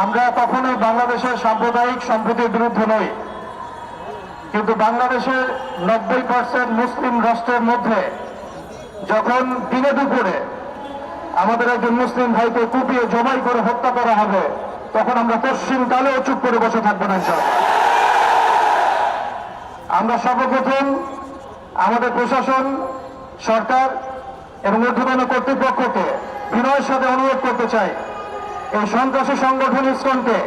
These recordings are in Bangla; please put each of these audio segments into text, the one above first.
আমরা কখনোই বাংলাদেশের সাম্প্রদায়িক সম্প্রীতির বিরুদ্ধে নই, কিন্তু বাংলাদেশের 90% মুসলিম রাষ্ট্রের মধ্যে যখন দিনে দুপুরে আমাদের একজন মুসলিম ভাইকে কুপিয়ে জবাই করে হত্যা করা হবে, তখন আমরা পশ্চিমকালেও চুপ করে বসে থাকবো না ইনশাআল্লাহ। আমরা সর্বপ্রথম আমাদের প্রশাসন, সরকার এবং ঊর্ধ্বতন কর্তৃপক্ষকে বিনয়ের সাথে অনুরোধ করতে চাই, এই সন্ত্রাসী সংগঠন ইসকনকে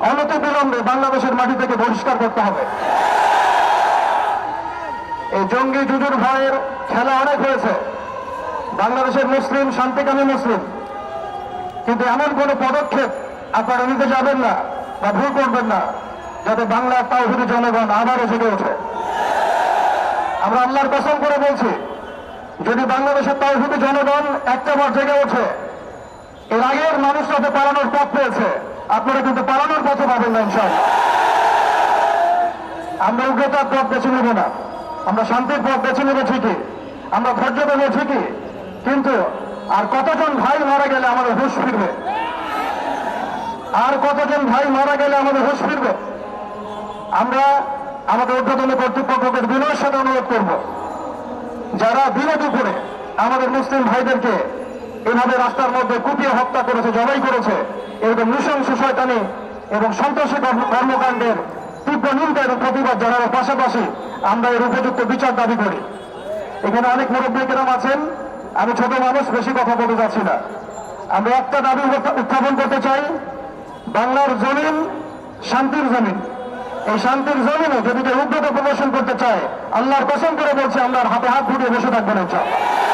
অনতিবিলম্বে বাংলাদেশের মাটি থেকে বহিষ্কার করতে হবে। এই জঙ্গি জুজুর ভয়ের খেলা অনেক হয়েছে, বাংলাদেশের মুসলিম শান্তিকামী মুসলিম, কিন্তু এমন কোন পদক্ষেপ আপনারা নিতে যাবেন না বা ভুল করবেন না যাতে বাংলার তাওহীদি জনগণ আবারও জেগে ওঠে। আমরা আল্লাহর কসম করে বলছি, যদি বাংলাদেশের তাওহীদি জনগণ একটাবার জেগে ওঠে, এর আগের মানুষ যাতে পালানোর পথ পেয়েছে, আপনারা কিন্তু পালানোর পথে পাবেন না ইনশাআল্লাহ। আমরা উগ্রতার পথ বেছে নেব না, আমরা শান্তির পথ বেছে নেব ঠিকই, আমরা ধৈর্য দেবো ঠিকই, কিন্তু আর কতজন ভাই মারা গেলে আমাদের হুঁশ ফিরবে? আর কতজন ভাই মারা গেলে আমাদের হুঁশ ফিরবে? আমরা আমাদের ঊর্ধ্বতন কর্তৃপক্ষকে বিনয়ের সাথে অনুরোধ করব, যারা দিনে দুপুরে আমাদের মুসলিম ভাইদেরকে এভাবে রাস্তার মধ্যে কুপিয়ে হত্যা করেছে, জবাই করেছে, এরকম নৃশংস শয়তানি এবং সন্ত্রাসী কর্মকাণ্ডের তীব্র নিন্দা এবং প্রতিবাদ জানানোর পাশাপাশি আমরা এর উপযুক্ত বিচার দাবি করি। এখানে অনেক মুরব্বীকেরাম আছেন, আমি ছোট মানুষ, বেশি কথা বলতে যাচ্ছি না। আমরা একটা দাবি উত্থাপন করতে চাই, বাংলার জমিন শান্তির জমিন, এই শান্তির জমিনে যদি কেউ উগ্রতা প্রদর্শন করতে চায়, আল্লাহর কসম করে বলছে আমরা হাতে হাত ঘুরিয়ে বসে থাকবো না।